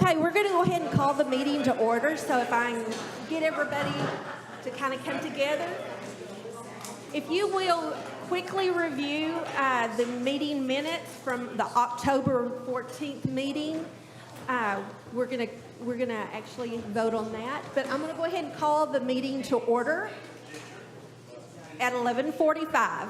Okay, we're going to go ahead and call the meeting to order. So if I can get everybody to kind of come together. If you will quickly review the meeting minutes from the October 14th meeting. We're gonna actually vote on that, but I'm gonna go ahead and call the meeting to order at 11:45.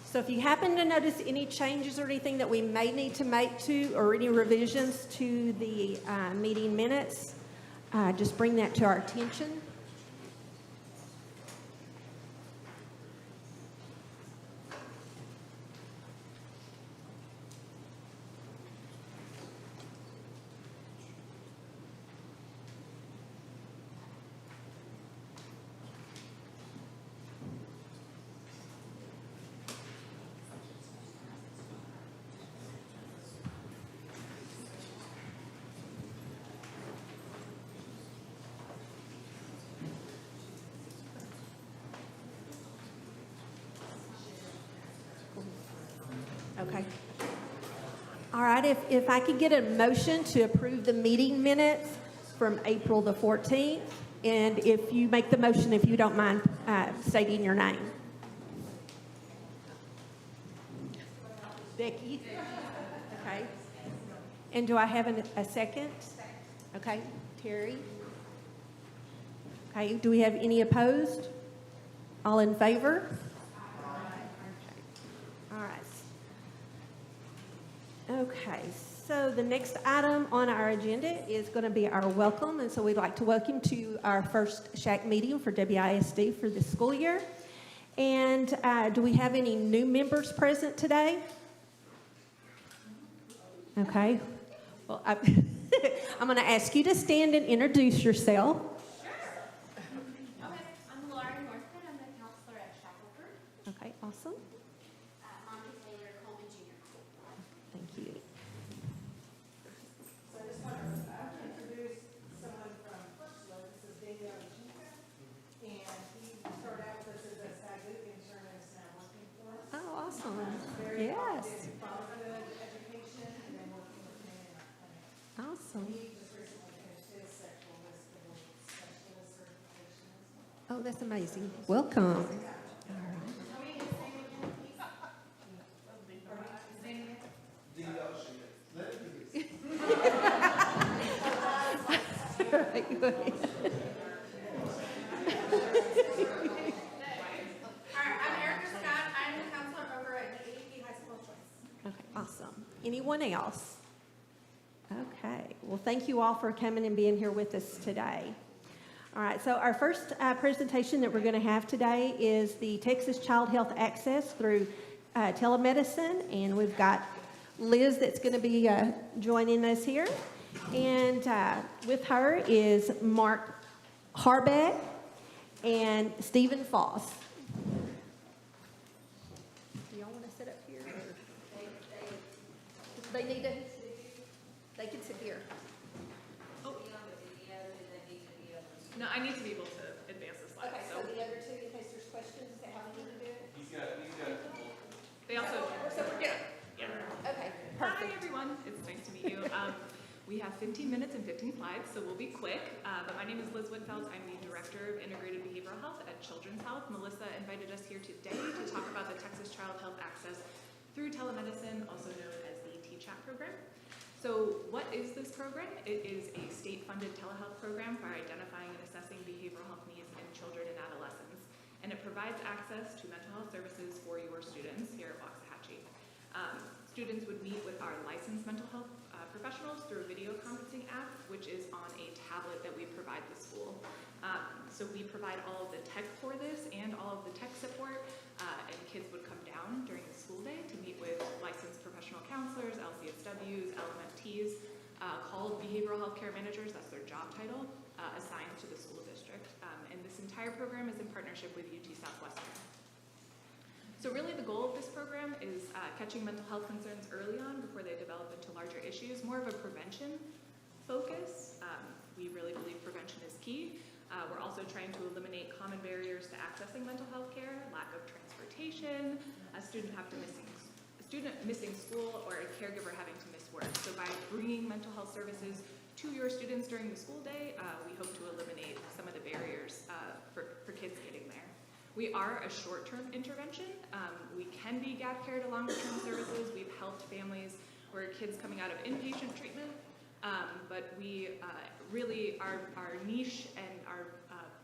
So if you happen to notice any changes or anything that we may need to make to, or any revisions to the meeting minutes, just bring that to our attention. Okay. All right, if I could get a motion to approve the meeting minutes from April the 14th, and if you make the motion, if you don't mind stating your name. Becky? Okay. And do I have a second? Okay. Terry? Okay, do we have any opposed? All in favor? Okay, so the next item on our agenda is going to be our welcome, and so we'd like to welcome to our first SHAC meeting for WISD for this school year. And do we have any new members present today? Okay, well, I'm going to ask you to stand and introduce yourself. Sure. Okay, I'm Lauren Northman. I'm the counselor at Shackelford. Okay, awesome. Thank you. So I just want to introduce someone from First Look. This is David Alchinka, and he started out with us as a SAG intern and is now working for us. Oh, awesome. Very Yes. involved in fatherhood education and then working with men in our clinic. Awesome. He just recently finished his sexual misconduct specialist certification as well. Oh, that's amazing. Welcome. Very good. All right, I'm Erica Scott. I'm the counselor over at DAP High School Choice. Okay, awesome. Anyone else? Okay. Well, thank you all for coming and being here with us today. All right, so our first presentation that we're going to have today is the Texas Child Health Access through telemedicine, and we've got Liz that's going to be joining us here. And with her is Mark Harbeck and Stephen Foss. Do y'all want to sit up here? Or they need to. They can sit here. Oh. No, I need to be able to advance the slide. Okay, so the other two, in case there's questions, is that how we need to do it? He's got. They also. So we're good. Yeah. Okay, Hi perfect. everyone. It's nice to meet you. We have 15 minutes and 15 slides, so we'll be quick. But my name is Liz Whitfeld. I'm the Director of Integrated Behavioral Health at Children's Health. Melissa invited us here today to talk about the Texas Child Health Access through telemedicine, also known as the TCHAT program. So what is this program? It is a state-funded telehealth program for identifying and assessing behavioral health needs in children and adolescents. And it provides access to mental health services for your students here at Waxahachie. Students would meet with our licensed mental health professionals through a video conferencing app, which is on a tablet that we provide the school. So we provide all of the tech for this and all of the tech support, and kids would come down during the school day to meet with licensed professional counselors, LCSWs, LMFTs, called behavioral health care managers, that's their job title, assigned to the school district. And this entire program is in partnership with UT Southwestern. So really the goal of this program is catching mental health concerns early on before they develop into larger issues, more of a prevention focus. We really believe prevention is key. We're also trying to eliminate common barriers to accessing mental health care, lack of transportation, a student missing school, or a caregiver having to miss work. So by bringing mental health services to your students during the school day, we hope to eliminate some of the barriers for kids getting there. We are a short-term intervention. We can be gap care to longer-term services. We've helped families where kids coming out of inpatient treatment, but we really, our niche and our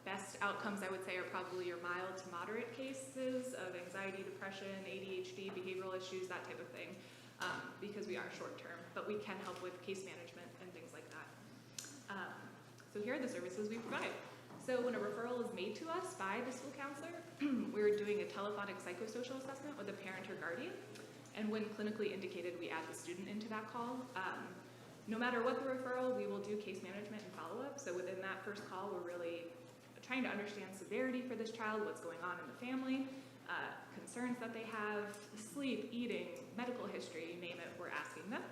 best outcomes, I would say, are probably your mild to moderate cases of anxiety, depression, ADHD, behavioral issues, that type of thing, because we are short-term, but we can help with case management and things like that. So here are the services we provide. So when a referral is made to us by the school counselor, we're doing a telephonic psychosocial assessment with a parent or guardian, and when clinically indicated, we add the student into that call. No matter what the referral, we will do case management and follow-up. So within that first call, we're really trying to understand severity for this child, what's going on in the family, concerns that they have, sleep, eating, medical history, you name it, we're asking them.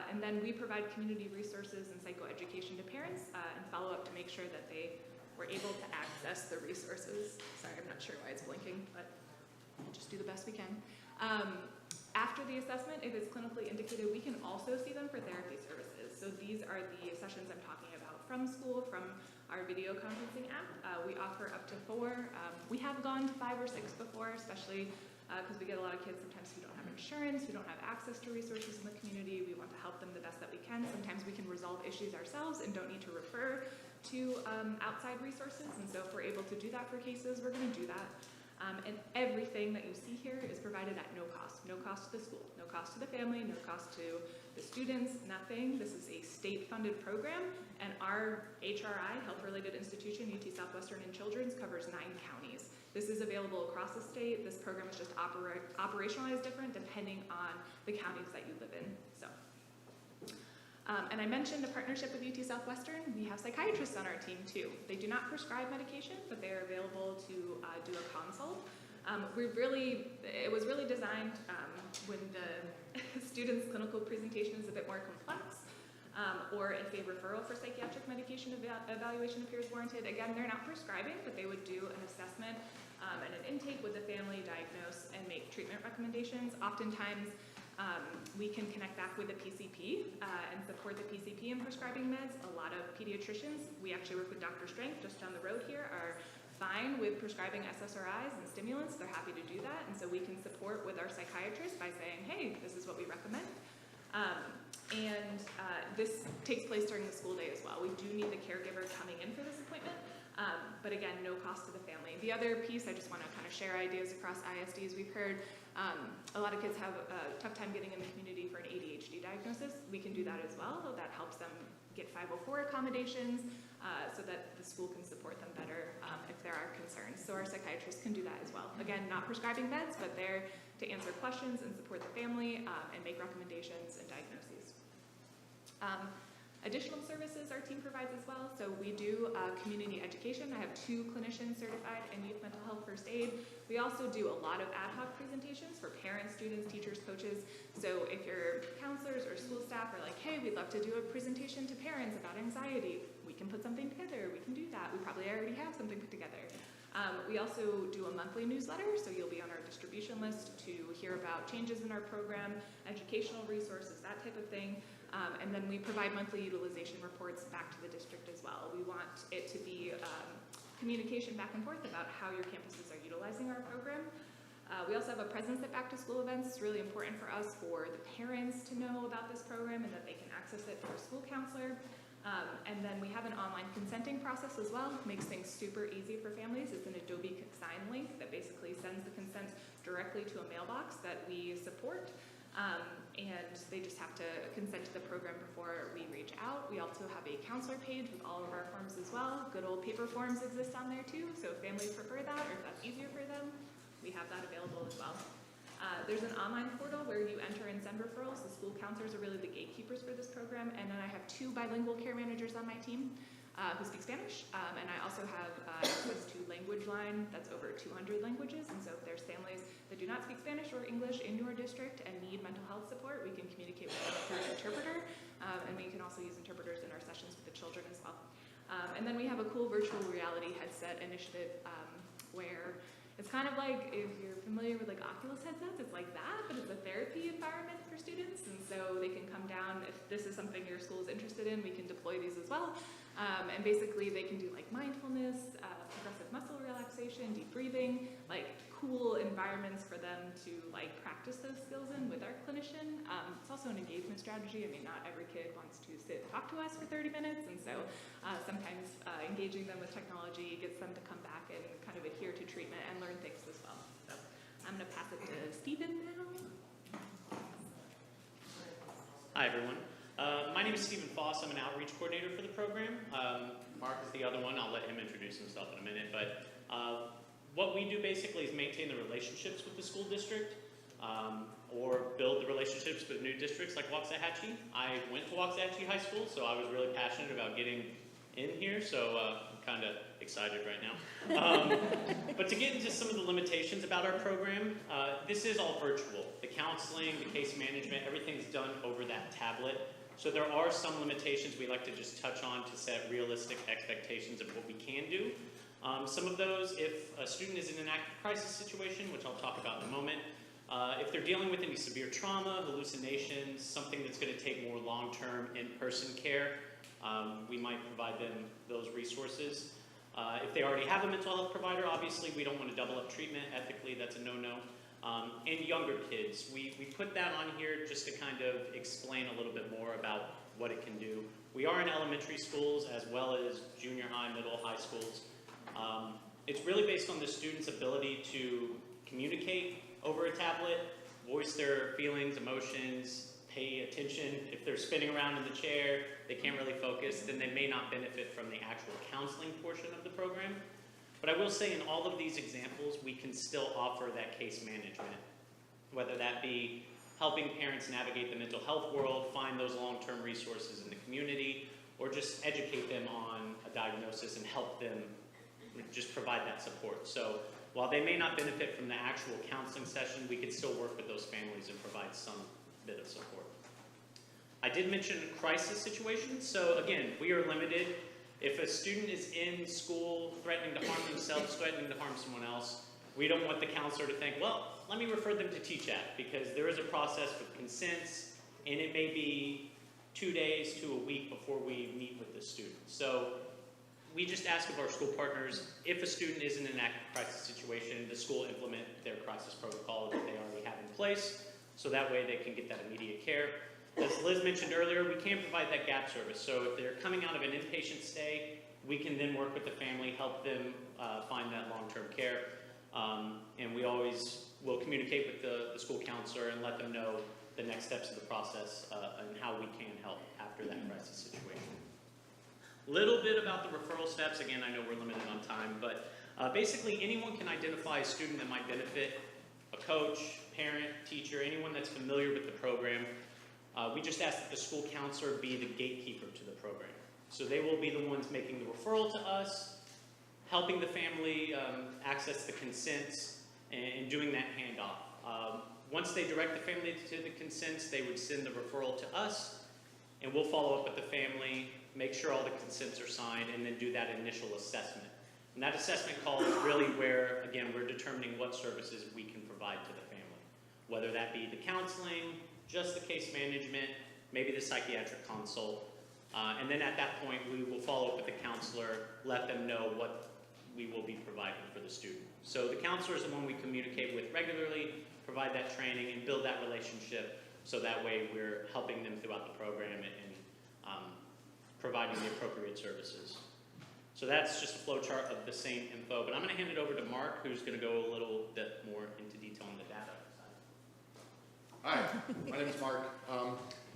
And then we provide community resources and psychoeducation to parents and follow up to make sure that they were able to access the resources. Sorry, I'm not sure why it's blinking, but we'll just do the best we can. After the assessment, if it's clinically indicated, we can also see them for therapy services. So these are the sessions I'm talking about from school, from our video conferencing app. We offer up to 4. We have gone to 5 or 6 before, especially because we get a lot of kids sometimes who don't have insurance, who don't have access to resources in the community. We want to help them the best that we can. Sometimes we can resolve issues ourselves and don't need to refer to outside resources. And so if we're able to do that for cases, we're going to do that. And everything that you see here is provided at no cost. No cost to the school, no cost to the family, no cost to the students, nothing. This is a state-funded program, and our HRI, health-related institution, UT Southwestern and Children's, covers 9 counties. This is available across the state. This program is just operationalized different depending on the counties that you live in. So. And I mentioned a partnership with UT Southwestern. We have psychiatrists on our team too. They do not prescribe medication, but they are available to do a consult. It was really designed when the student's clinical presentation is a bit more complex, or if a referral for psychiatric medication evaluation appears warranted. Again, they're not prescribing, but they would do an assessment and an intake with the family, diagnose, and make treatment recommendations. Oftentimes, we can connect back with the PCP and support the PCP in prescribing meds. A lot of pediatricians, we actually work with Dr. Strength just down the road here, are fine with prescribing SSRIs and stimulants. They're happy to do that. And so we can support with our psychiatrists by saying, hey, this is what we recommend. This takes place during the school day as well. We do need the caregiver coming in for this appointment. But again, no cost to the family. The other piece, I just want to kind of share ideas across ISDs. We've heard a lot of kids have a tough time getting in the community for an ADHD diagnosis. We can do that as well. That helps them get 504 accommodations so that the school can support them better if there are concerns. So our psychiatrists can do that as well. Again, not prescribing meds, but there to answer questions and support the family and make recommendations and diagnoses. Additional services our team provides as well. So we do community education. I have 2 clinicians certified in youth mental health first aid. We also do a lot of ad hoc presentations for parents, students, teachers, coaches. So if your counselors or school staff are like, hey, we'd love to do a presentation to parents about anxiety, we can put something together. We can do that. We probably already have something put together. We also do a monthly newsletter, so you'll be on our distribution list to hear about changes in our program, educational resources, that type of thing. And then we provide monthly utilization reports back to the district as well. We want it to be communication back and forth about how your campuses are utilizing our program. We also have a presence at back-to-school events. It's really important for us for the parents to know about this program and that they can access it through a school counselor. And then we have an online consenting process as well. It makes things super easy for families. It's an Adobe Sign link that basically sends the consent directly to a mailbox that we support. And they just have to consent to the program before we reach out. We also have a counselor page with all of our forms as well. Good old paper forms exist on there too, so if families prefer that or if that's easier for them, we have that available as well. There's an online portal where you enter and send referrals. The school counselors are really the gatekeepers for this program, and then I have 2 bilingual care managers on my team who speak Spanish, and I also have access to language line line that's over 200 languages, and so if there's families that do not speak Spanish or English in your district and need mental health support, we can communicate with them through an interpreter, and we can also use interpreters in our sessions with the children as well. And then we have a cool virtual reality headset initiative where it's kind of like, if you're familiar with like Oculus headsets, it's like that, but it's a therapy environment for students, and so they can come down. If this is something your school is interested in, we can deploy these as well. And basically they can do like mindfulness, progressive muscle relaxation, deep breathing, like cool environments for them to like practice those skills in with our clinician. It's also an engagement strategy. I mean, not every kid wants to sit and talk to us for 30 minutes, and so sometimes engaging them with technology gets them to come back and kind of adhere to treatment and learn things as well. So I'm going to pass it to Stephen now. Hi, everyone. My name is Stephen Foss. I'm an outreach coordinator for the program. Mark is the other one. I'll let him introduce himself in a minute. But what we do basically is maintain the relationships with the school district or build the relationships with new districts like Waxahachie. I went to Waxahachie High School, so I was really passionate about getting in here, so I'm kind of excited right now. But to get into some of the limitations about our program, this is all virtual. The counseling, the case management, everything's done over that tablet. So there are some limitations we like to just touch on to set realistic expectations of what we can do. Some of those, if a student is in an active crisis situation, which I'll talk about in a moment, if they're dealing with any severe trauma, hallucinations, something that's going to take more long-term in-person care, we might provide them those resources. If they already have a mental health provider, obviously we don't want to double up treatment. Ethically, that's a no-no. And younger kids, we put that on here just to kind of explain a little bit more about what it can do. We are in elementary schools as well as junior high, middle, high schools. It's really based on the student's ability to communicate over a tablet, voice their feelings, emotions, pay attention. If they're spinning around in the chair, they can't really focus, then they may not benefit from the actual counseling portion of the program. But I will say in all of these examples, we can still offer that case management, whether that be helping parents navigate the mental health world, find those long-term resources in the community, or just educate them on a diagnosis and help them just provide that support. So while they may not benefit from the actual counseling session, we can still work with those families and provide some bit of support. I did mention crisis situations. So again, we are limited. If a student is in school threatening to harm themselves, threatening to harm someone else, we don't want the counselor to think, well, let me refer them to TCHAT, because there is a process with consents, and it may be 2 days to a week before we meet with the student. So we just ask of our school partners, if a student is in an active crisis situation, the school implement their crisis protocol that they already have in place, so that way they can get that immediate care. As Liz mentioned earlier, we can provide that gap service. So if they're coming out of an inpatient stay, we can then work with the family, help them find that long-term care. And we always will communicate with the school counselor and let them know the next steps of the process and how we can help after that crisis situation. Little bit about the referral steps. Again, I know we're limited on time, but basically anyone can identify a student that might benefit, a coach, parent, teacher, anyone that's familiar with the program. We just ask that the school counselor be the gatekeeper to the program. So they will be the ones making the referral to us, helping the family access the consents, and doing that handoff. Once they direct the family to the consents, they would send the referral to us, and we'll follow up with the family, make sure all the consents are signed, and then do that initial assessment. And that assessment call is really where, again, we're determining what services we can provide to the family, whether that be the counseling, just the case management, maybe the psychiatric consult. And then at that point, we will follow up with the counselor, let them know what we will be providing for the student. So the counselor is the one we communicate with regularly, provide that training, and build that relationship, so that way we're helping them throughout the program and providing the appropriate services. So that's just a flow chart of the same info, but I'm going to hand it over to Mark, who's going to go a little bit more into detail on the data side. Hi, my name is Mark,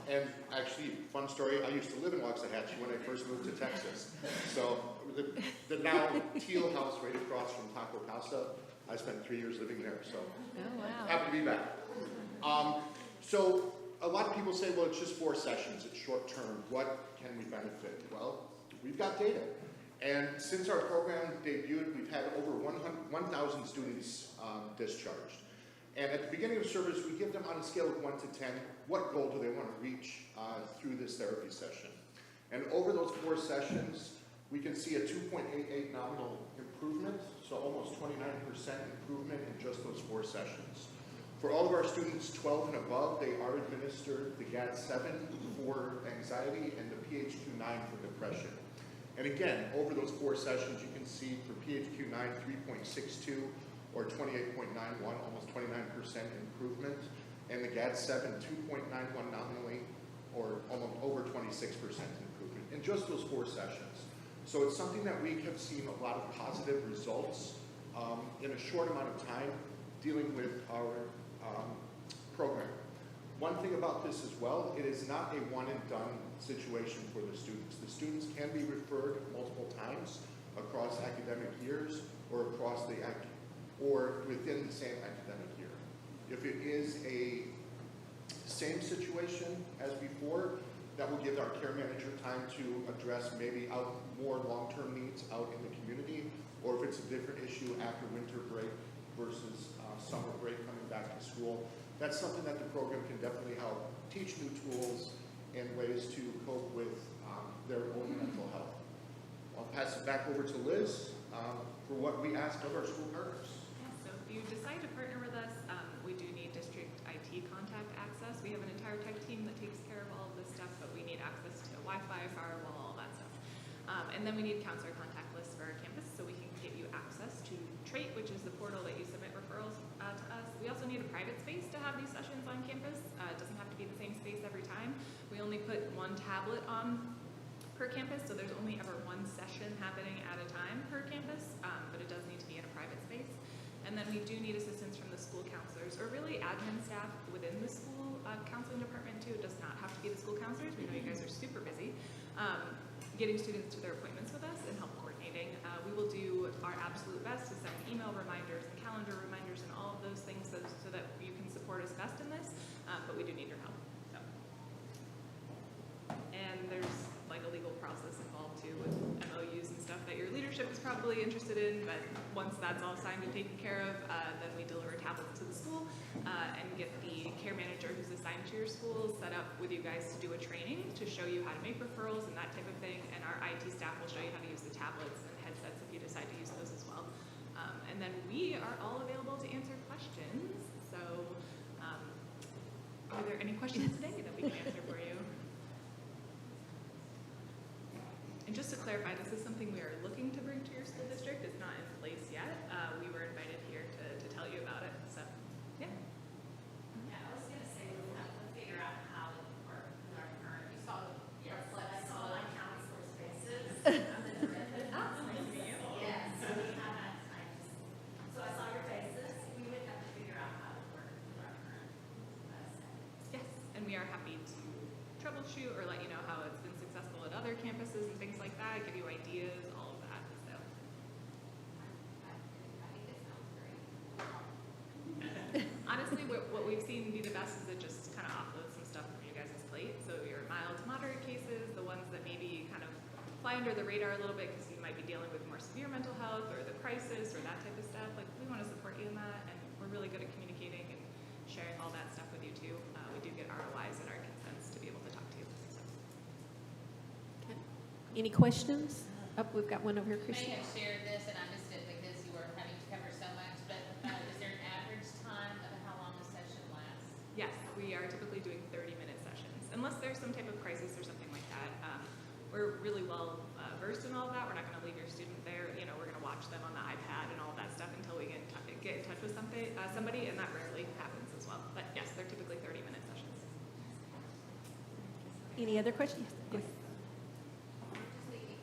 and actually, fun story, I used to live in Waxahachie when I first moved to Texas. So the now Teal House right across from Taco Casa, I spent 3 years living there, so happy to be back. So a lot of people say, well, it's just 4 sessions, it's short term, what can we benefit? Well, we've got data. And since our program debuted, we've had over 1,000 students discharged. And at the beginning of service, we give them on a scale of 1 to 10, what goal do they want to reach through this therapy session? And over those 4 sessions, we can see a 2.88 nominal improvement, so almost 29% improvement in just those 4 sessions. For all of our students 12 and above, they are administered the GAD-7 for anxiety and the PHQ-9 for depression. And again, over those 4 sessions, you can see for PHQ-9, 3.62 or 28.91, almost 29% improvement, and the GAD-7, 2.91 nominally, or almost over 26% improvement in just those 4 sessions. So it's something that we have seen a lot of positive results in a short amount of time dealing with our program. One thing about this as well, it is not a one and done situation for the students. The students can be referred multiple times across academic years or within the same academic year. If it is a same situation as before, that will give our care manager time to address maybe more long-term needs out in the community, or if it's a different issue after winter break versus summer break coming back to school. That's something that the program can definitely help teach new tools and ways to cope with their own mental health. I'll pass it back over to Liz for what we ask of our school partners. So if you decide to partner with us, we do need district IT contact access. We have an entire tech team that takes care of all of this stuff, but we need access to Wi-Fi, firewall, all that stuff. And then we need counselor contact lists for our campus, so we can get you access to Trait, which is the portal that you submit referrals to us. We also need a private space to have these sessions on campus. It doesn't have to be the same space every time. We only put 1 tablet on per campus, so there's only ever 1 session happening at a time per campus, but it does need to be in a private space. And then we do need assistance from the school counselors, or really admin staff within the school counseling department too. It does not have to be the school counselors. We know you guys are super busy. Getting students to their appointments with us and help coordinating. We will do our absolute best to send email reminders and calendar reminders and all of those things so that you can support us best in this, but we do need your help. So. And there's like a legal process involved too with MOUs and stuff that your leadership is probably interested in, but once that's all signed and taken care of, then we deliver tablets to the school and get the care manager who's assigned to your school set up with you guys to do a training to show you how to make referrals and that type of thing, and our IT staff will show you how to use the tablets and headsets if you decide to use those as well. And then we are all available to answer questions, so are there any questions today that we can answer for you? And just to clarify, this is something we are looking to bring to your school district. It's not in place yet. We were invited here to tell you about it. So, yeah. Yeah, I was gonna say, we'll have to figure out how it works with our current, you saw, what I saw on counselor spaces. Yeah, so we have that time. So I saw your faces, we would have to figure out how it works with our current setting. Yes, and we are happy to troubleshoot or let you know how it's been successful at other campuses and things like that, give you ideas, all of that. So. I think it sounds great. Honestly, what we've seen be the best is it just kind of offloads some stuff from you guys' plate. So your mild to moderate cases, the ones that maybe kind of fly under the radar a little bit because you might be dealing with more severe mental health or the crisis or that type of stuff, like we want to support you in that, and we're really good at communicating and sharing all that stuff with you too. We do get ROIs and our consents to be able to talk to you. So. Okay. Any questions? Oh, we've got one over here, You may Christian. have shared this, and I missed it because you were having to cover so much, but is there an average time of how long the session lasts? Yes, we are typically doing 30-minute sessions, unless there's some type of crisis or something like that. We're really well versed in all of that. We're not going to leave your student there. You know, we're going to watch them on the iPad and all of that stuff until we get in touch with somebody, and that rarely happens as well. But yes, they're typically 30-minute sessions. Any other questions? Yes. Just thinking,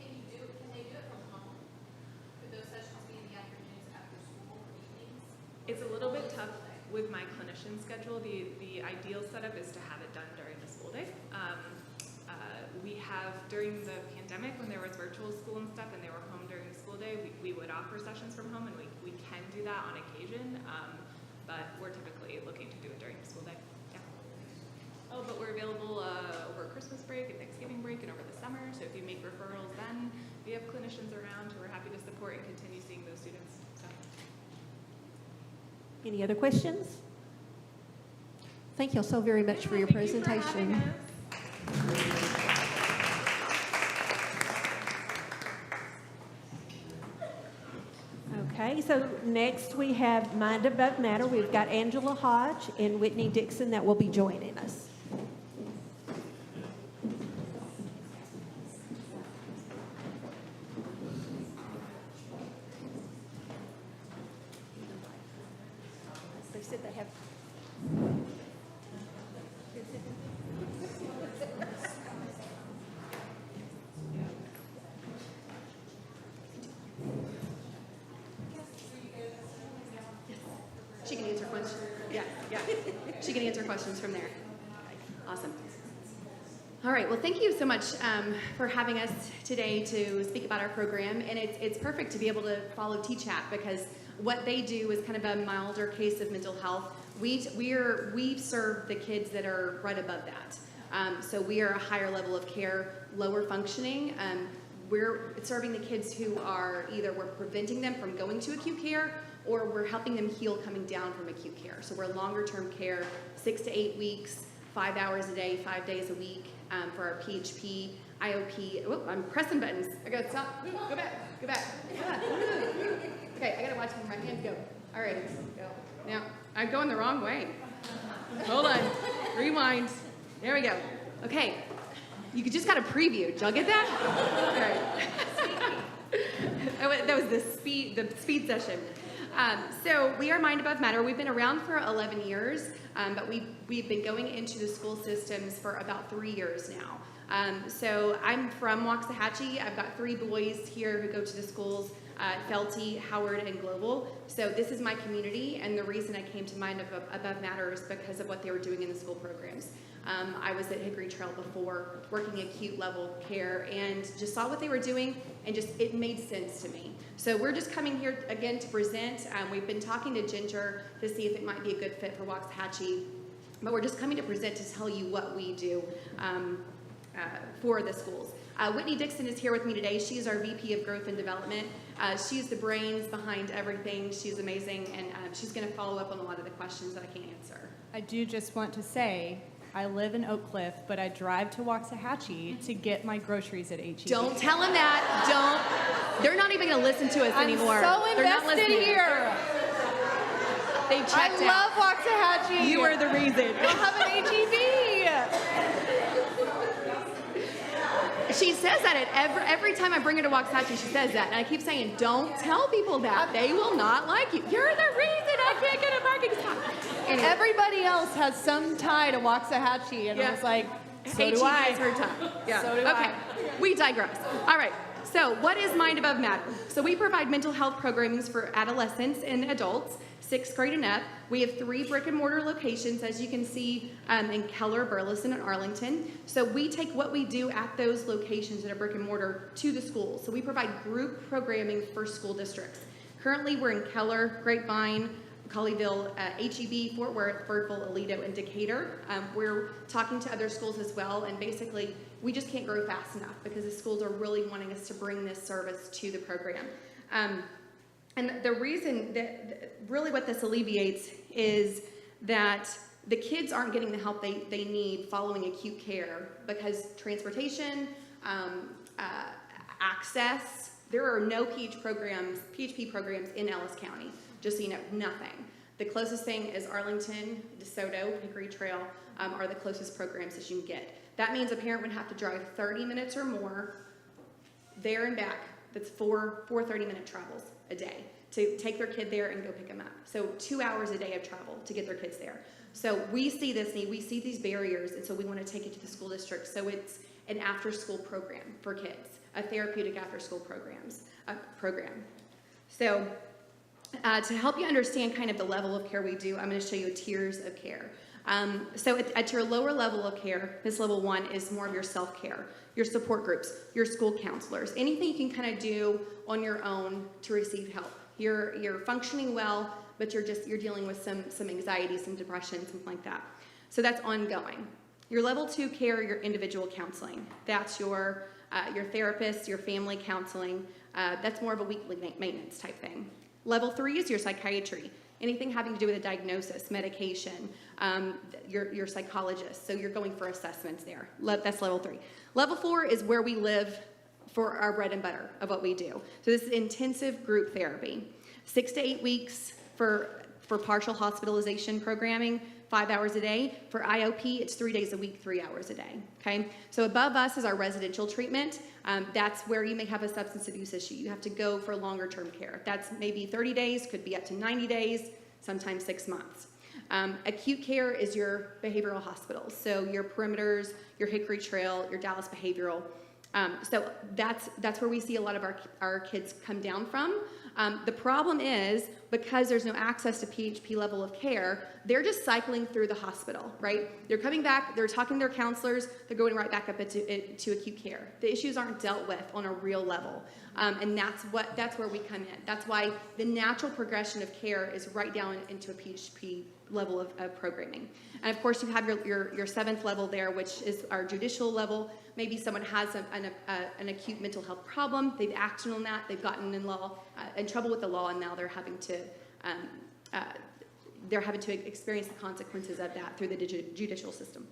can they do it from home? Could those sessions be in the afternoons after school or evenings? It's a little bit tough with my clinician schedule. The ideal setup is to have it done during the school day. We have, during the pandemic, when there was virtual school and stuff and they were home during the school day, we would offer sessions from home, and we can do that on occasion, but we're typically looking to do it during the school day. Yeah. Oh, but we're available over Christmas break and Thanksgiving break and over the summer, so if you make referrals then, we have clinicians around who are happy to support and continue seeing those students. So. Any other questions? Thank you all so very much for your Thank you for presentation. having us. Okay, so next we have Mind Above Matter. We've got Angela Hodge and Whitney Dixon that will be joining us. They said they have. She can answer questions. Yeah. She can answer questions from there. Awesome. All right. Well, thank you so much for having us today to speak about our program. And it's perfect to be able to follow TCHAP because what they do is kind of a milder case of mental health. We serve the kids that are right above that. So we are a higher level of care, lower functioning. We're serving the kids who are either we're preventing them from going to acute care or we're helping them heal coming down from acute care. So we're longer term care, 6 to 8 weeks, 5 hours a day, 5 days a week for our PHP, IOP. Oh, I'm pressing buttons. I gotta stop. Go back. Okay, I gotta watch where my hands go. All right, go. Now, I'm going the wrong way. Hold on. Rewind. There we go. Okay. You just got a preview. Did y'all get that? All right. That was the speed session. So we are Mind Above Matter. We've been around for 11 years, but we've been going into the school systems for about 3 years now. So I'm from Waxahachie. I've got 3 boys here who go to the schools, Felty, Howard, and Global. So this is my community, and the reason I came to Mind Above Matter is because of what they were doing in the school programs. I was at Hickory Trail before, working acute level care, and just saw what they were doing, and it made sense to me. So we're just coming here again to present. We've been talking to Ginger to see if it might be a good fit for Waxahachie, but we're just coming to present to tell you what we do for the schools. Whitney Dixon is here with me today. She's our VP of Growth and Development. She's the brains behind everything. She's amazing, and she's going to follow up on a lot of the questions that I can't answer. I do just want to say, I live in Oak Cliff, but I drive to Waxahachie to get my groceries at HEB. Don't tell them that. Don't. They're not even going to listen to us anymore. I'm so They're not invested listening. here. They checked out. I love Waxahachie. You are the reason. We'll have an HEB. She says that at every time I bring her to Waxahachie, she says that. And I keep saying, don't tell people that. They will not like you. You're the reason I can't get a parking spot. Anyway. Everybody else has some tie to Waxahachie, and I was like, so HEB do I. is her time. Yeah. So do okay. I. We digress. All right. So what is Mind Above Matter? So we provide mental health programming for adolescents and adults, 6th grade and up. We have 3 brick and mortar locations, as you can see, in Keller, Burleson, and Arlington. So we take what we do at those locations that are brick and mortar to the schools. So we provide group programming for school districts. Currently, we're in Keller, Grapevine, Colleyville, HEB, Fort Worth, Birdville, Aledo, and Decatur. We're talking to other schools as well, and basically, we just can't grow fast enough because the schools are really wanting us to bring this service to the program. And the reason that really what this alleviates is that the kids aren't getting the help they need following acute care because transportation, access, there are no PHP programs in Ellis County, just so you know, nothing. The closest thing is Arlington, DeSoto, Hickory Trail are the closest programs that you can get. That means a parent would have to drive 30 minutes or more there and back. That's four 30-minute travels a day to take their kid there and go pick them up. So 2 hours a day of travel to get their kids there. So we see this need, we see these barriers, and so we want to take it to the school district. So it's an after-school program for kids, a therapeutic after-school program. So to help you understand kind of the level of care we do, I'm going to show you tiers of care. So at your lower level of care, this level 1 is more of your self-care, your support groups, your school counselors, anything you can kind of do on your own to receive help. You're functioning well, but you're dealing with some anxiety, some depression, something like that. So that's ongoing. Your level 2 care, your individual counseling. That's your your therapist, your family counseling. That's more of a weekly maintenance type thing. Level 3 is your psychiatry. Anything having to do with a diagnosis, medication, your psychologist. So you're going for assessments there. That's level 3. Level 4 is where we live for our bread and butter of what we do. So this is intensive group therapy. 6 to 8 weeks for partial hospitalization programming, 5 hours a day. For IOP, it's 3 days a week, 3 hours a day, okay? So above us is our residential treatment. That's where you may have a substance abuse issue. You have to go for longer term care. That's maybe 30 days, could be up to 90 days, sometimes 6 months. Acute care is your behavioral hospitals. So your Perimeters, your Hickory Trail, your Dallas Behavioral. So that's where we see a lot of our kids come down from. The problem is, because there's no access to PHP level of care, they're just cycling through the hospital, right? They're coming back, they're talking to their counselors, they're going right back up to acute care. The issues aren't dealt with on a real level. And that's where we come in. That's why the natural progression of care is right down into a PHP level of programming. And of course, you have your 7th level there, which is our judicial level. Maybe someone has an acute mental health problem. They've acted on that. They've gotten in trouble with the law, and now they're having to experience the consequences of that through the judicial system.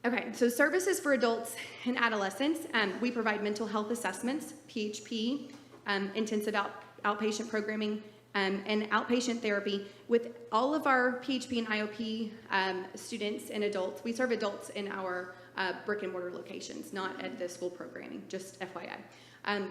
Okay, so services for adults and adolescents. We provide mental health assessments, PHP, intensive outpatient programming, and outpatient therapy. With all of our PHP and IOP students and adults, we serve adults in our brick and mortar locations, not at the school programming, just FYI.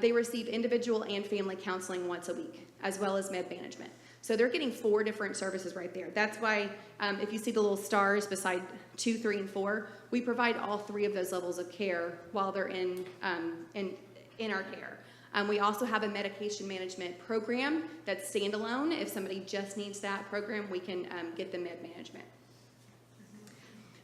They receive individual and family counseling once a week, as well as med management. So they're getting 4 different services right there. That's why if you see the little stars beside 2, 3, and 4, we provide all 3 of those levels of care while they're in our care. We also have a medication management program that's standalone. If somebody just needs that program, we can get the med management.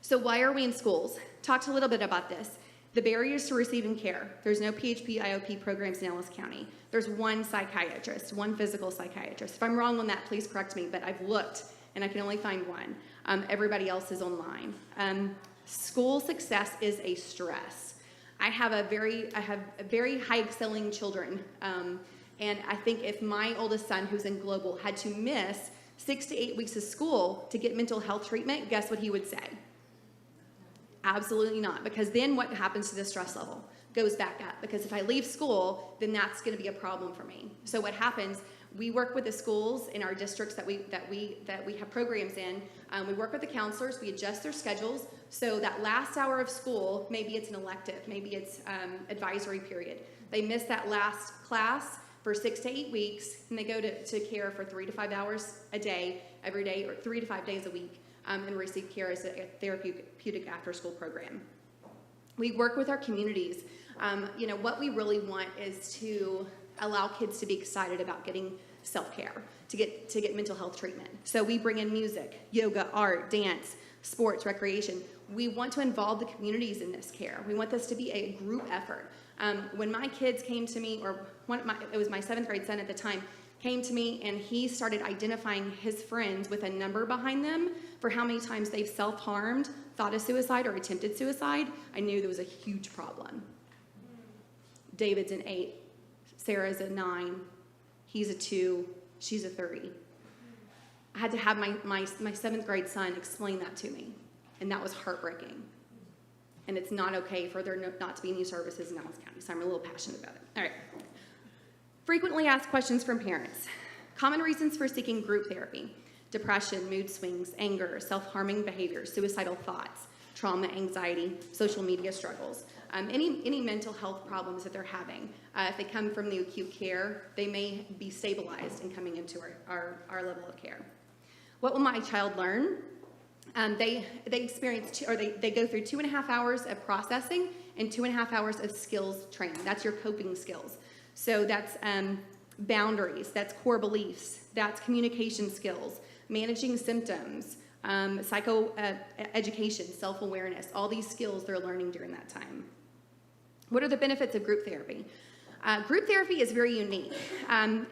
So why are we in schools? Talked a little bit about this. The barriers to receiving care. There's no PHP, IOP programs in Ellis County. There's one psychiatrist, one physical psychiatrist. If I'm wrong on that, please correct me, but I've looked and I can only find one. Everybody else is online. School success is a stress. I have very high excelling children. And I think if my oldest son, who's in global, had to miss 6 to 8 weeks of school to get mental health treatment, guess what he would say? Absolutely not, because then what happens to the stress level? Goes back up, because if I leave school, then that's going to be a problem for me. So what happens, we work with the schools in our districts that we have programs in. We work with the counselors, we adjust their schedules, so that last hour of school, maybe it's an elective, maybe it's advisory period. They miss that last class for 6 to 8 weeks, and they go to care for 3 to 5 hours a day, every day, or 3 to 5 days a week. And receive care as a therapeutic after-school program. We work with our communities. What we really want is to allow kids to be excited about getting self-care, to get mental health treatment. So we bring in music, yoga, art, dance, sports, recreation. We want to involve the communities in this care. We want this to be a group effort. When my kids came to me, it was my 7th grade son at the time, came to me and he started identifying his friends with a number behind them for how many times they've self-harmed, thought of suicide, or attempted suicide, I knew there was a huge problem. David's an 8, Sarah's a 9, he's a 2, she's a 3. I had to have my 7th grade son explain that to me, and that was heartbreaking. And it's not okay for there not to be any services in Ellis County, so I'm a little passionate about it. All right. Frequently asked questions from parents. Common reasons for seeking group therapy: depression, mood swings, anger, self-harming behaviors, suicidal thoughts, trauma, anxiety, social media struggles, any mental health problems that they're having. If they come from the acute care, they may be stabilized in coming into our level of care. What will my child learn? They experience, they go through 2.5 hours of processing and 2.5 hours of skills training. That's your coping skills. So that's boundaries, that's core beliefs, that's communication skills, managing symptoms, psychoeducation, self-awareness, all these skills they're learning during that time. What are the benefits of group therapy? Group therapy is very unique. And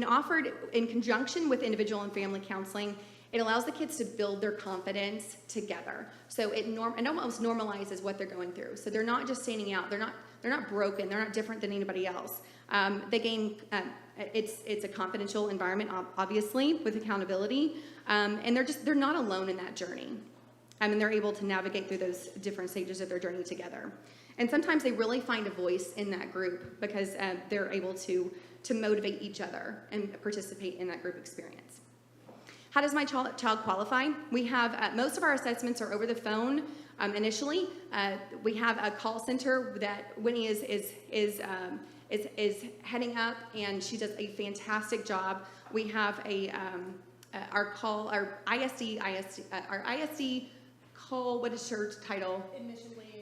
offered in conjunction with individual and family counseling, It allows the kids to build their confidence together. So it almost normalizes what they're going through. So they're not just standing out. They're not broken. They're not different than anybody else. They gain. It's a confidential environment, obviously, with accountability, and they're not alone in that journey. And they're able to navigate through those different stages of their journey together. And sometimes they really find a voice in that group because they're able to motivate each other and participate in that group experience. How does my child qualify? We have, most of our assessments are over the phone initially. We have a call center that Winnie is heading up, and she does a fantastic job. We have our ISD call, what is her title?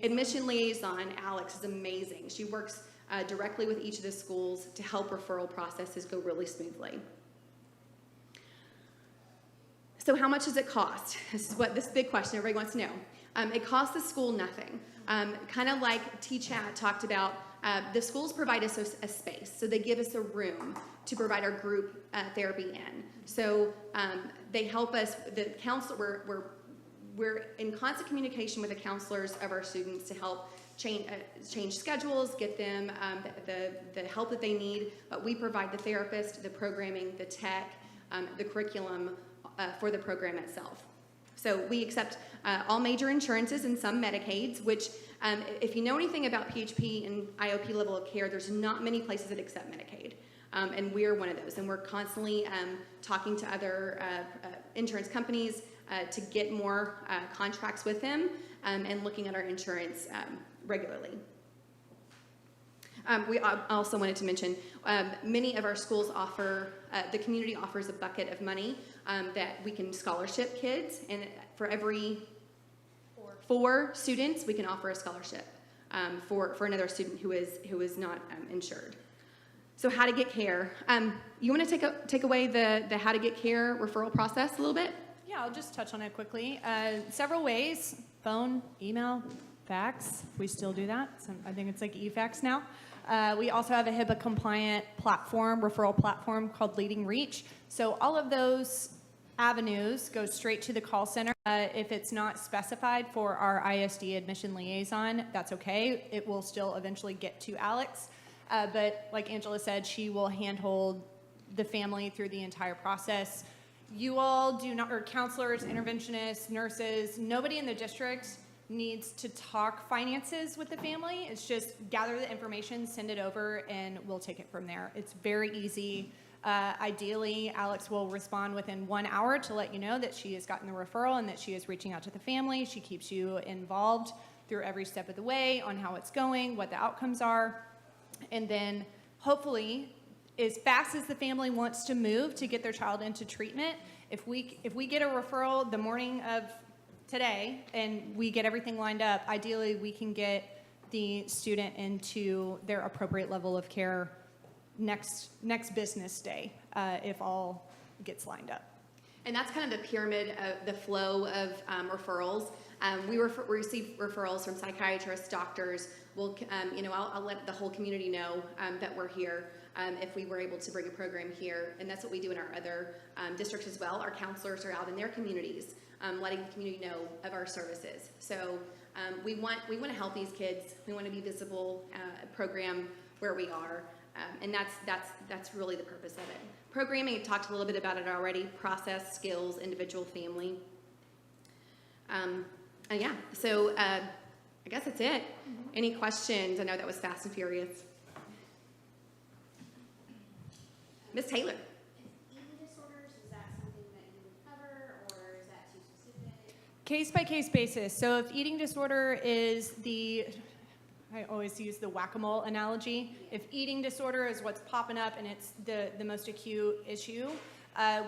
Admission liaison. Alex is amazing. She works directly with each of the schools to help referral processes go really smoothly. So how much does it cost? This big question everybody wants to know. It costs the school nothing. Kind of like T-Chat talked about, the schools provide us a space. So they give us a room to provide our group therapy in. So they help us, the counselor, we're in constant communication with the counselors of our students to help change schedules, get them the help that they need, but we provide the therapist, the programming, the tech, the curriculum for the program itself. So we accept all major insurances and some Medicaids, which if you know anything about PHP and IOP level of care, there's not many places that accept Medicaid. And we're one of those, and we're constantly talking to other insurance companies to get more contracts with them and looking at our insurance regularly. We also wanted to mention many of our schools offer, the community offers a bucket of money that we can scholarship kids, and for every 4 students, we can offer a scholarship for another student who is not insured. So how to get care. You want to take away the how to get care referral process a little bit? Yeah, I'll just touch on it quickly. Several ways: phone, email, fax. We still do that. I think it's like e-fax now. We also have a HIPAA-compliant referral platform called Leading Reach. So all of those avenues go straight to the call center. If it's not specified for our ISD admission liaison, that's okay. It will still eventually get to Alex. But like Angela said, she will handhold the family through the entire process. You all do not, or counselors, interventionists, nurses, nobody in the district needs to talk finances with the family. It's just gather the information, send it over, and we'll take it from there. It's very easy. Ideally, Alex will respond within 1 hour to let you know that she has gotten the referral and that she is reaching out to the family. She keeps you involved through every step of the way on how it's going, what the outcomes are. And then hopefully, as fast as the family wants to move to get their child into treatment, if we get a referral the morning of today and we get everything lined up, ideally we can get the student into their appropriate level of care next business day if all gets lined up. And that's kind of the pyramid of the flow of referrals. We receive referrals from psychiatrists, doctors. We'll, I'll let the whole community know that we're here if we were able to bring a program here. And that's what we do in our other districts as well. Our counselors are out in their communities letting the community know of our services. So we want to help these kids. We want to be visible, program where we are. And that's really the purpose of it. Programming, I talked a little bit about it already. Process, skills, individual, family. Yeah, so I guess that's it. Mm-hmm. Any questions? I know that was fast and furious. Miss Taylor. Eating disorders, is that something that you would cover, or is that too specific? Case-by-case basis. So if eating disorder is I always use the whack-a-mole analogy. If eating disorder is what's popping up and it's the most acute issue,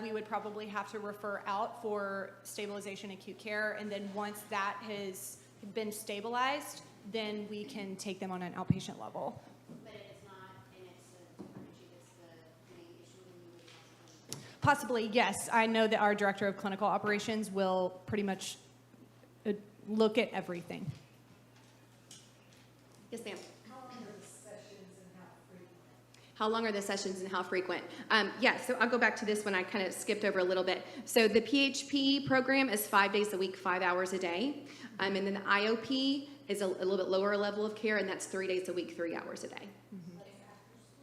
we would probably have to refer out for stabilization acute care. And then once that has been stabilized, then we can take them on an outpatient level. But if it's not, and it's a different issue, that's the main issue, then you would Possibly, yes. I know that our director of clinical operations will pretty much look at everything. Yes, ma'am. How long are the sessions and how frequent? How How long are the sessions and how frequent? Yeah, so I'll go back to this one. I kind of skipped over a little bit. So the PHP program is 5 days a week, 5 hours a day. And then the IOP is a little bit lower level of care, and that's 3 days a week, 3 hours a day.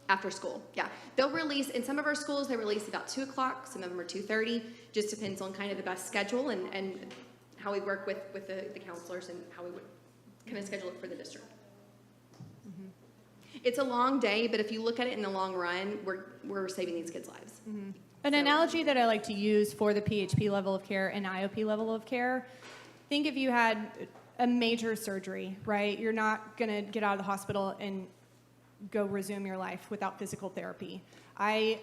After school, yeah. They'll release, in some of our schools, they release about 2 o'clock. Some of them are 2:30. Just depends on kind of the best schedule and how we work with the counselors and how we would kind of schedule it for the district. It's a long day, but if you look at it in the long run, we're saving these kids' lives. An analogy that I like to use for the PHP level of care and IOP level of care, think if you had a major surgery, right? You're not going to get out of the hospital and go resume your life without physical therapy. I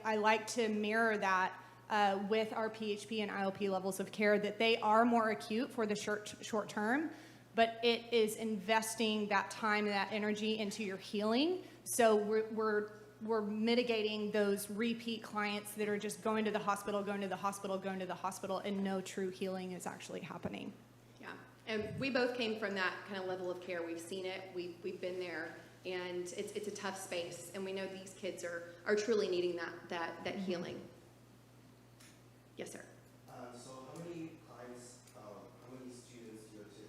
like to mirror that with our PHP and IOP levels of care, that they are more acute for the short term, but it is investing that time and that energy into your healing. So we're mitigating those repeat clients that are just going to the hospital, and no true healing is actually happening. Yeah, and we both came from that kind of level of care. We've seen it, we've been there, and it's a tough space, and we know these kids are truly needing that healing. Yes, sir. So how many clients, how many students do you take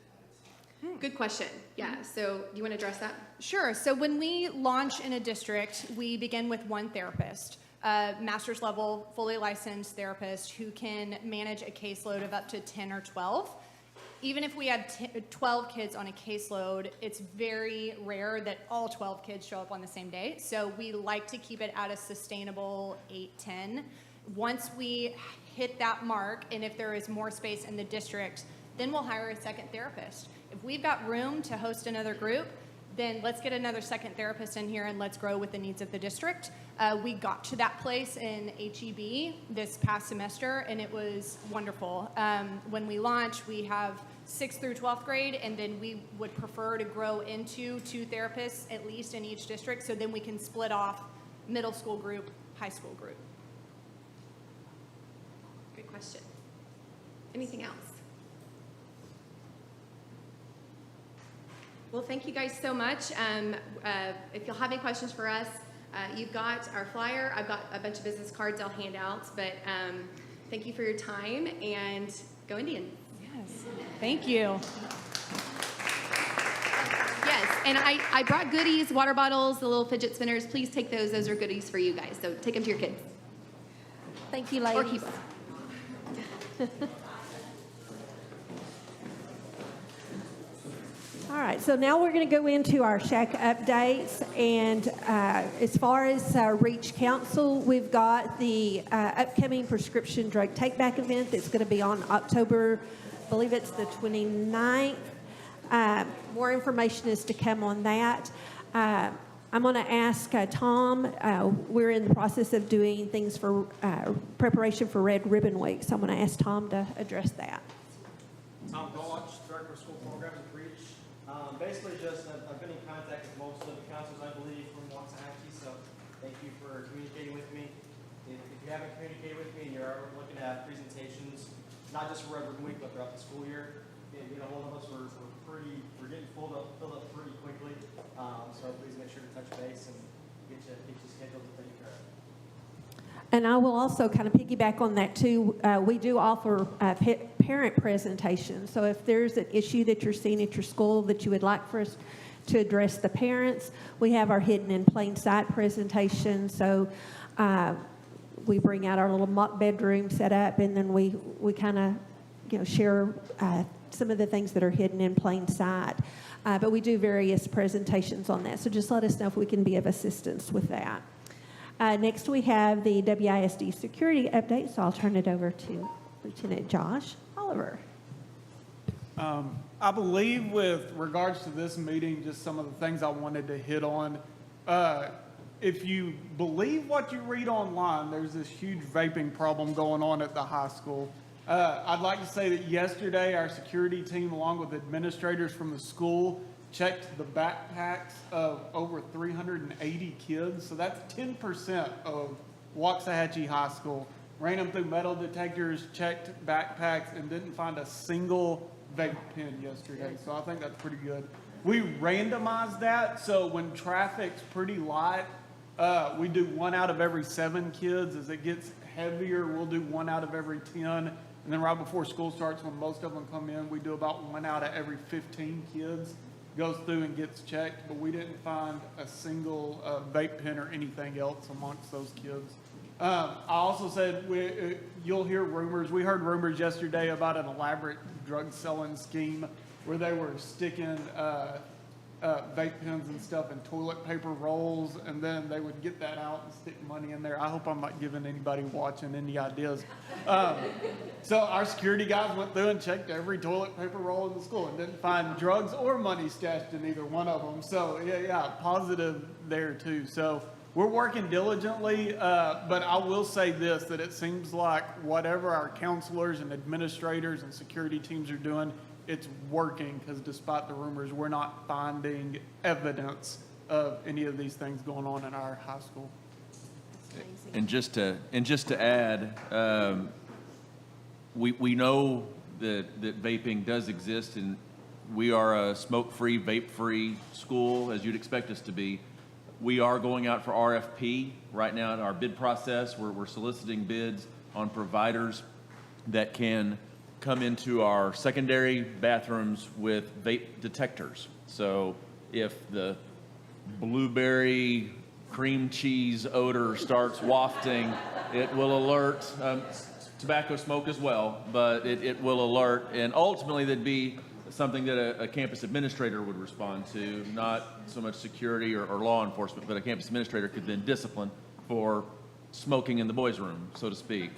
at a time? Good question. Yeah, so do you want to address that? Sure. So when we launch in a district, we begin with one therapist, a master's level, fully licensed therapist who can manage a caseload of up to 10 or 12. Even if we had 12 kids on a caseload, it's very rare that all 12 kids show up on the same day. So we like to keep it at a sustainable 8-10. Once we hit that mark, and if there is more space in the district, then we'll hire a second therapist. If we've got room to host another group, then let's get another second therapist in here and let's grow with the needs of the district. We got to that place in HEB this past semester, and it was wonderful. When we launch, we have 6th through 12th grade, and then we would prefer to grow into 2 therapists at least in each district, so then we can split off middle school group, high school group. Good question. Anything else? Well, thank you guys so much. If you'll have any questions for us, you've got our flyer. I've got a bunch of business cards I'll hand out, but thank you for your time, and go Indians. Yes, thank you. Yes, and I brought goodies, water bottles, the little fidget spinners. Please take those. Those are goodies for you guys, so take them to your kids. Thank you, Or ladies. keep them. All right, so now we're going to go into our SHAC updates, and as far as Reach Council, we've got the upcoming prescription drug take-back event that's going to be on October, I believe it's the 29th. More information is to come on that. I'm going to ask Tom, we're in the process of doing things for preparation for Red Ribbon Week, so I'm going to ask Tom to address that. Tom Dolach, Director of School Programs at Reach. Basically just, I've been in contact with most of the counselors, I believe, from Waxahachie, so thank you for communicating with me. If you haven't communicated with me and you're looking at presentations, not just for Red Ribbon Week, but throughout the school year, you know, one of us, we're getting filled up pretty quickly, so please make sure to touch base and get you scheduled to take care of. And I will also kind of piggyback on that too. We do offer parent presentations. So if there's an issue that you're seeing at your school that you would like for us to address the parents, we have our hidden in plain sight presentation. So we bring out our little mock bedroom set up, and then we kind of share some of the things that are hidden in plain sight. But we do various presentations on that. So just let us know if we can be of assistance with that. Next, we have the WISD security update, so I'll turn it over to Lieutenant Josh Oliver. I believe with regards to this meeting, just some of the things I wanted to hit on. If you believe what you read online, there's this huge vaping problem going on at the high school. I'd like to say that yesterday our security team, along with administrators from the school, checked the backpacks of over 380 kids. So that's 10% of Waxahachie High School. Ran them through metal detectors, checked backpacks, and didn't find a single vape pen yesterday. So I think that's pretty good. We randomized that, so when traffic's pretty light, We do 1 out of every 7 kids. As it gets heavier, we'll do 1 out of every 10. And then right before school starts, when most of them come in, we do about 1 out of every 15 kids goes through and gets checked. But we didn't find a single vape pen or anything else amongst those kids. I also said you'll hear rumors. We heard rumors yesterday about an elaborate drug selling scheme where they were sticking vape pens and stuff in toilet paper rolls, and then they would get that out and stick money in there. I hope I'm not giving anybody watching any ideas. So our security guys went through and checked every toilet paper roll in the school and didn't find drugs or money stashed in either one of them. So yeah, positive there too. So we're working diligently, but I will say this, that it seems like whatever our counselors and administrators and security teams are doing, it's working, because despite the rumors, we're not finding evidence of any of these things going on in our high school. And just to add, we know that vaping does exist, and we are a smoke-free, vape-free school, as you'd expect us to be. We are going out for RFP right now in our bid process. We're soliciting bids on providers that can come into our secondary bathrooms with vape detectors. So if the blueberry cream cheese odor starts wafting, it will alert, tobacco smoke as well, but it will alert, and ultimately there'd be something that a campus administrator would respond to, not so much security or law enforcement, but a campus administrator could then discipline for smoking in the boys' room, so to speak.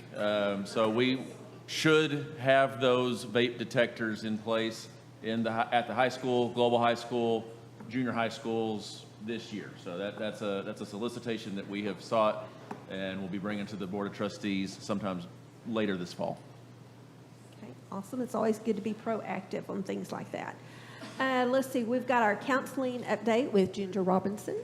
So we should have those vape detectors in place at the high school, global high school, junior high schools this year. So that's a solicitation that we have sought, and we'll be bringing to the Board of Trustees sometimes later this fall. Okay, awesome. It's always good to be proactive on things like that. Let's see, we've got our counseling update with Ginger Robinson.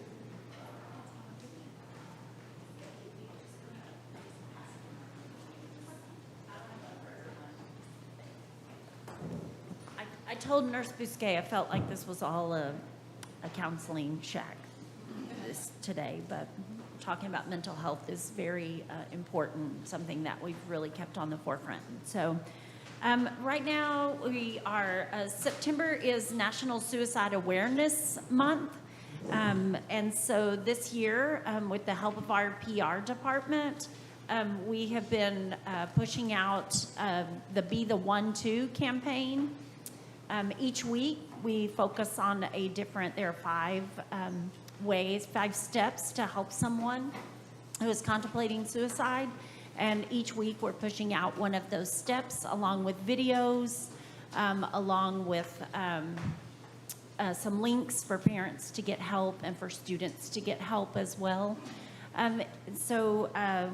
I told Nurse Bousquet I felt like this was all a counseling shack today, but talking about mental health is very important, something that we've really kept on the forefront. So right now we are, September is National Suicide Awareness Month. And so this year, with the help of our PR department, we have been pushing out the Be the One To campaign. Each week we focus on a different, there are 5 steps to help someone who is contemplating suicide. And each week we're pushing out one of those steps along with videos, along with some links for parents to get help and for students to get help as well. So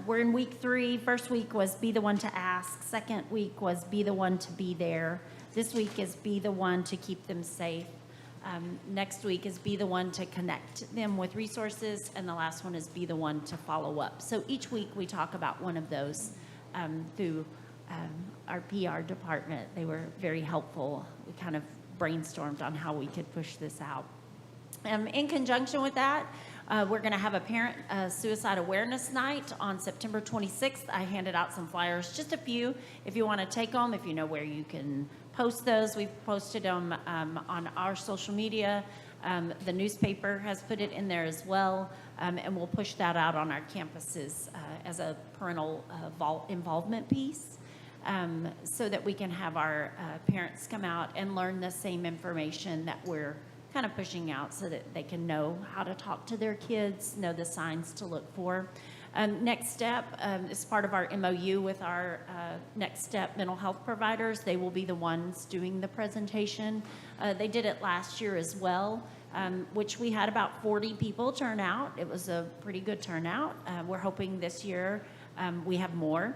we're in week 3. First week was Be the One to Ask. Second week was Be the One to Be There. This week is Be the One to Keep Them Safe. Next week is Be the One to Connect them with resources. And the last one is Be the One to Follow Up. So each week we talk about one of those through our PR department. They were very helpful. We kind of brainstormed on how we could push this out. In conjunction with that, we're going to have a parent suicide awareness night on September 26th. I handed out some flyers, just a few, if you want to take them, if you know where you can post those. We've posted them on our social media. The newspaper has put it in there as well, and we'll push that out on our campuses as a parental involvement piece, so that we can have our parents come out and learn the same information that we're kind of pushing out, so that they can know how to talk to their kids, know the signs to look for. Next Step is part of our MOU with our Next Step mental health providers. They will be the ones doing the presentation. They did it last year as well, which we had about 40 people turn out. It was a pretty good turnout. We're hoping this year we have more,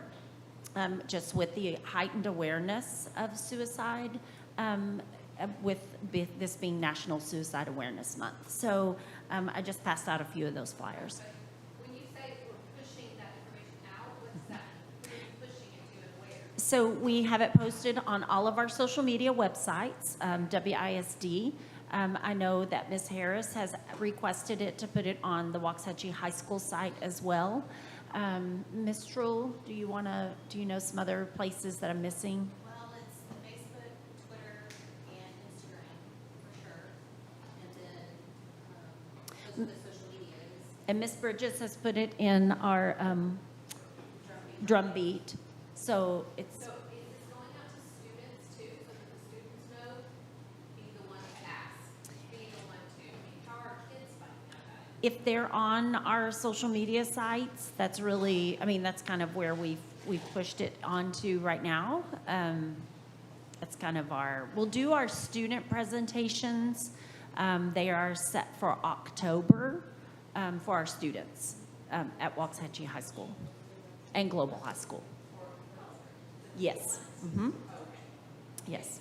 just with the heightened awareness of suicide, with this being National Suicide Awareness Month. So I just passed out a few of those flyers. When you say we're pushing that information out, what's that? Where are you pushing it to and where? So we have it posted on all of our social media websites, WISD. I know that Ms. Harris has requested it to put it on the Waxahachie High School site as well. Ms. Trull, do you know some other places that I'm missing? Well, it's the Facebook, Twitter, and Instagram, for sure. And then, those are the social medias. And Ms. Bridges has put it in our drumbeat. So it's, So is this going out to students too, so that the students know, be the one to ask, be the one to, I mean, how are kids finding out about it? if they're on our social media sites, that's really, I mean, that's kind of where we've pushed it onto right now. That's kind of we'll do our student presentations. They are set for October for our students at Waxahachie High School and Global High School. Yes. Mm-hmm. Yes.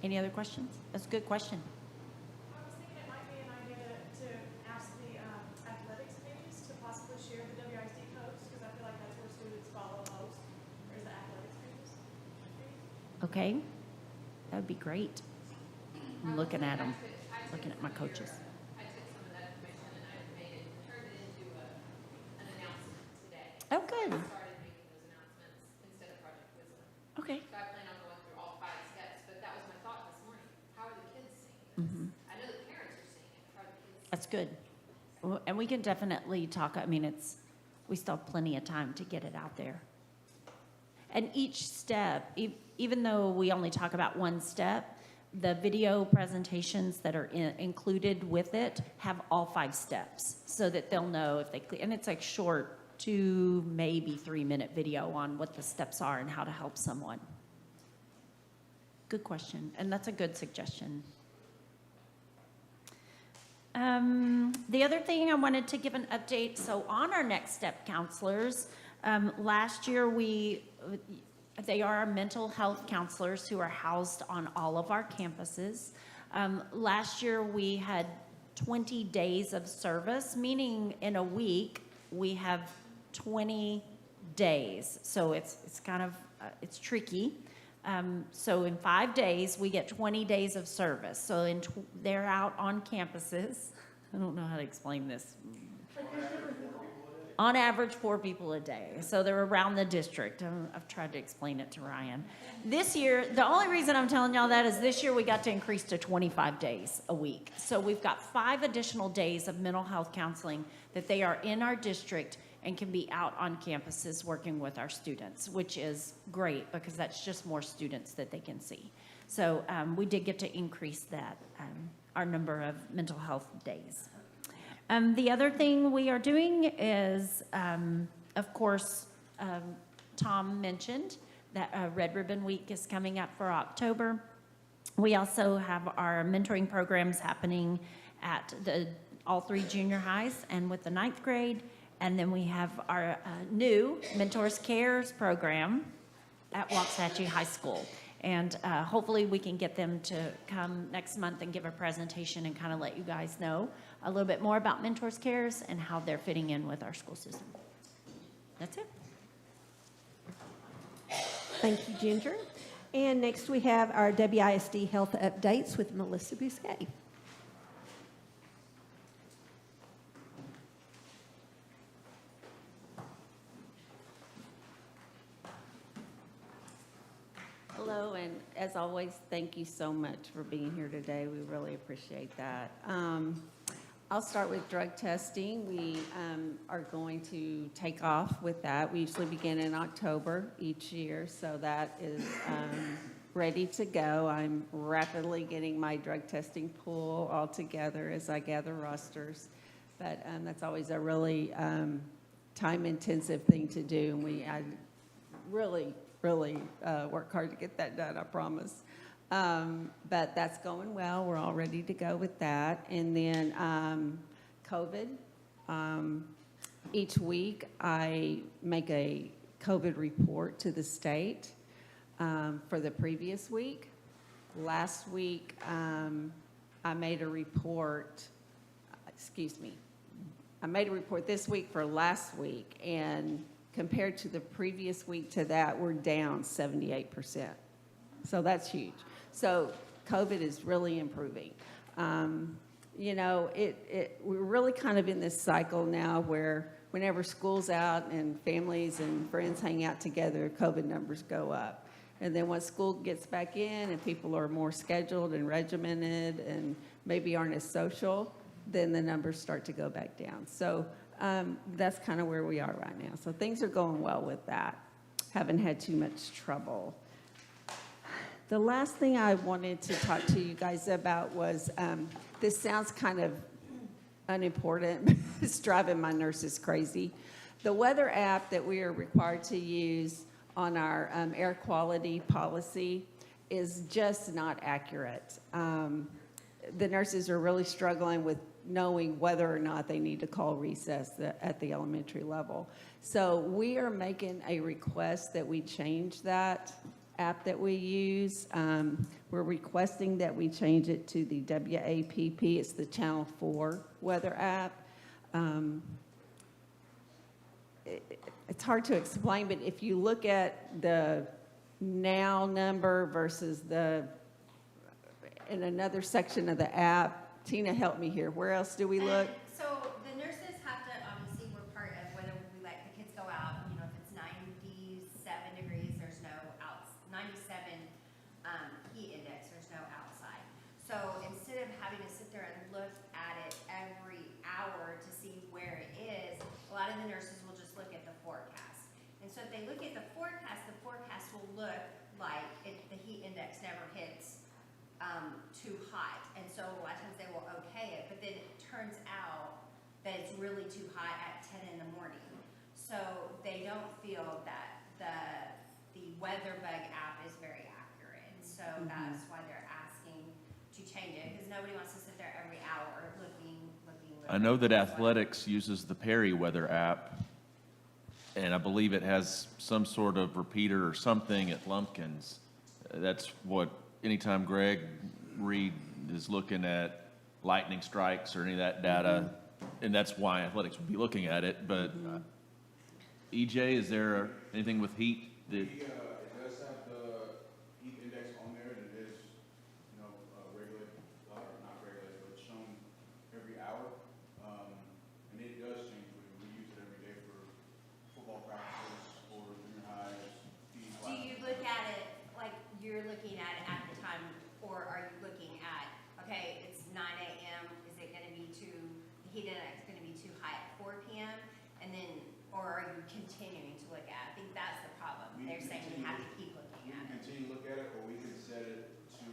Any other questions? That's a good question. I was thinking it might be an idea to ask the athletics pages to possibly share the WISD codes, because I feel like that's where students follow most, or is the athletics pages. Okay. That would be great. I'm looking at them, looking at my coaches. I took some of that information and I made it, turned it into an announcement today. Oh, good. I started making those announcements instead of Project Wisdom. Okay. So I plan on going through all 5 steps, but that was my thought this morning. How are the kids seeing this? I know the parents are seeing it. How are the kids seeing it? That's good. Well, and we can definitely talk, I mean, we still have plenty of time to get it out there. And each step, even though we only talk about one step, the video presentations that are included with it have all 5 steps so that they'll know if they, and it's like short 2, maybe 3-minute video on what the steps are and how to help someone. Good question, and that's a good suggestion. The other thing I wanted to give an update, so on our Next Step counselors, last year they are our mental health counselors who are housed on all of our campuses. Last year we had 20 days of service, meaning in a week we have 20 days. So it's kind of, it's tricky. So in 5 days, we get 20 days of service. So they're out on campuses. I don't know how to explain this. On average, 4 people a day. So they're around the district. I've tried to explain it to Ryan. This year, the only reason I'm telling y'all that is this year we got to increase to 25 days a week. So we've got 5 additional days of mental health counseling that they are in our district and can be out on campuses working with our students, which is great because that's just more students that they can see. So we did get to increase that, our number of mental health days. The other thing we are doing is, of course, Tom mentioned that Red Ribbon Week is coming up for October. We also have our mentoring programs happening at all 3 junior highs and with the 9th grade. And then we have our new Mentors Cares program at Waxahachie High School. And hopefully we can get them to come next month and give a presentation and kind of let you guys know a little bit more about Mentors Cares and how they're fitting in with our school system. That's it. Thank you, Ginger. And next we have our WISD health updates with Melissa Bousquet. Hello, and as always, thank you so much for being here today. We really appreciate that. I'll start with drug testing. We are going to take off with that. We usually begin in October each year, so that is ready to go. I'm rapidly getting my drug testing pool all together as I gather rosters, but that's always a really time-intensive thing to do, and I really work hard to get that done, I promise. But that's going well. We're all ready to go with that. And then COVID. Each week I make a COVID report to the state for the previous week. Last week I made a report, I made a report this week for last week, and compared to the previous week to that, we're down 78%. So that's huge. So COVID is really improving. You know, we're really kind of in this cycle now where whenever school's out and families and friends hang out together, COVID numbers go up. And then once school gets back in and people are more scheduled and regimented and maybe aren't as social, then the numbers start to go back down. So that's kind of where we are right now. So things are going well with that. Haven't had too much trouble. The last thing I wanted to talk to you guys about was, this sounds kind of unimportant, but it's driving my nurses crazy. The weather app that we are required to use on our air quality policy is just not accurate. The nurses are really struggling with knowing whether or not they need to call recess at the elementary level. So we are making a request that we change that app that we use. We're requesting that we change it to the WAPP. It's the Channel 4 weather app. It's hard to explain, but if you look at the now number versus in another section of the app, Tina, help me here. Where else do we look? So the nurses have to obviously, we're part of whether we let the kids go out, you know, if it's 97 degrees, there's no 97 heat index, there's no outside. So instead of having to sit there and look at it every hour to see where it is, a lot of the nurses will just look at the forecast. And so if they look at the forecast will look like the heat index never hits too hot. And so a lot of times they will okay it, but then it turns out that it's really too hot at 10 in the morning. So they don't feel that the weather bug app is very accurate. So that's why they're asking to change it, because nobody wants to sit there every hour looking. I know that athletics uses the Perry weather app, and I believe it has some sort of repeater or something at Lumpkins. That's what, anytime Greg Reed is looking at lightning strikes or any of that data, and that's why athletics would be looking at it, but EJ, is there anything with heat that? It does have the heat index on there, and it is, you know, regulated, or not regulated, but shown every hour. And it does change. We use it every day for football practices, for junior highs, PE Do you look at it like you're looking at it at the time, or are you looking at, okay, it's 9 a.m., is it gonna be the heat index is gonna be too high at 4 p.m., and then, or are you continuing to look at it? I think that's the problem. They're saying we have to keep looking at it. We can continue to look at it, or we can set it to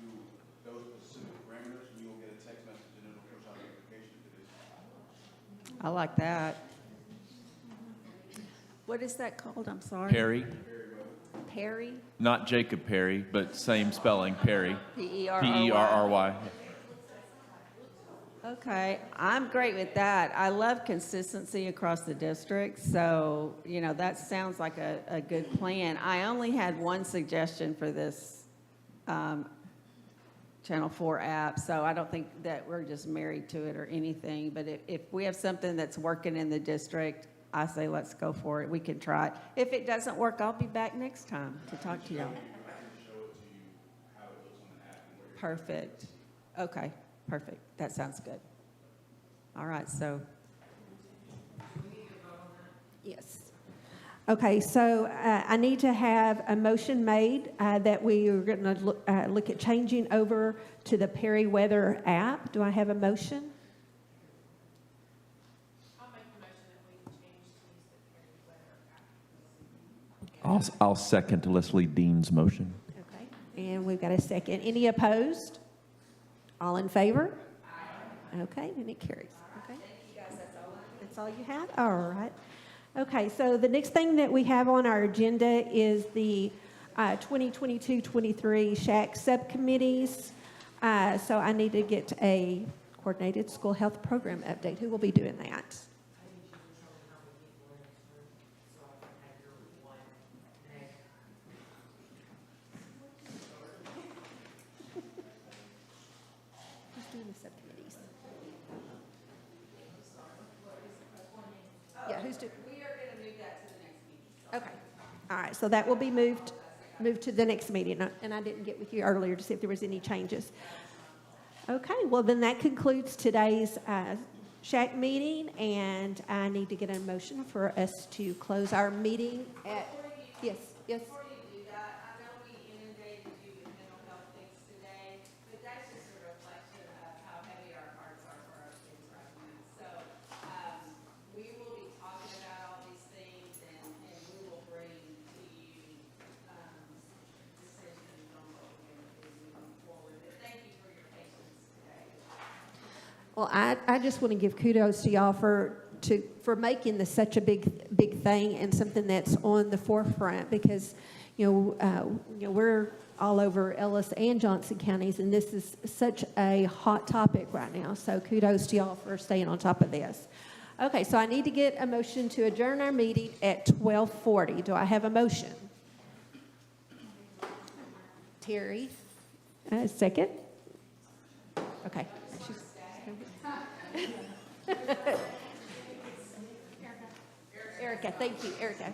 those specific parameters, and you'll get a text message, and it'll push out a notification if it is. I like that. What is that called? I'm sorry. Perry, Perry? not Jacob Perry, but same spelling, Perry. P-E-R-R-Y. P-E-R-R-Y. Okay, I'm great with that. I love consistency across the district, so, you know, that sounds like a good plan. I only had one suggestion for this Channel 4 app, so I don't think that we're just married to it or anything, but if we have something that's working in the district, I say let's go for it. We can try it. If it doesn't work, I'll be back next time to talk to y'all. Perfect. Okay, perfect. That sounds good. All right, so. Yes. Okay, so I need to have a motion made that we are going to look at changing over to the Perry Weather app. Do I have a motion? I'll make the motion that we change to use the Perry weather app. I'll second Leslie Dean's motion. Okay, and we've got a second. Any opposed? All in favor? Aye. Okay, and it carries. Okay. Thank you guys, That's all you had? All right. Okay, so the next thing that we have on our agenda is the 2022-23 SHAC subcommittees. So I need to get a coordinated school health program update. Who will be doing that? Who's doing the subcommittees? Yeah, who's doing? We are going to move that to the next meeting. Okay. All right, so that will be moved move to the next meeting, and I didn't get with you earlier to see if there was any changes. Okay, well then that concludes today's SHAC meeting, and I need to get a motion for us to close our meeting at, yes. Before you do that, I know we inundated you with mental health things today, but that's just a reflection of how heavy our hearts are for our kids right now. So, we will be talking about all these things and we will bring to you, decisions on what we're going to do moving forward. But thank you for your patience today. Well, I just want to give kudos to y'all for making this such a big thing and something that's on the forefront, because we're all over Ellis and Johnson counties, and this is such a hot topic right now. So kudos to y'all for staying on top of this. Okay, so I need to get a motion to adjourn our meeting at 12:40. Do I have a motion? Terry, second. Okay. Erica, thank you, Erica.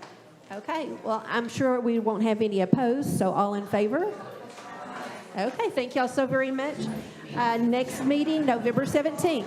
Okay, well, I'm sure we won't have any opposed, so all in favor? Okay, thank y'all so very much. Next meeting, November 17th.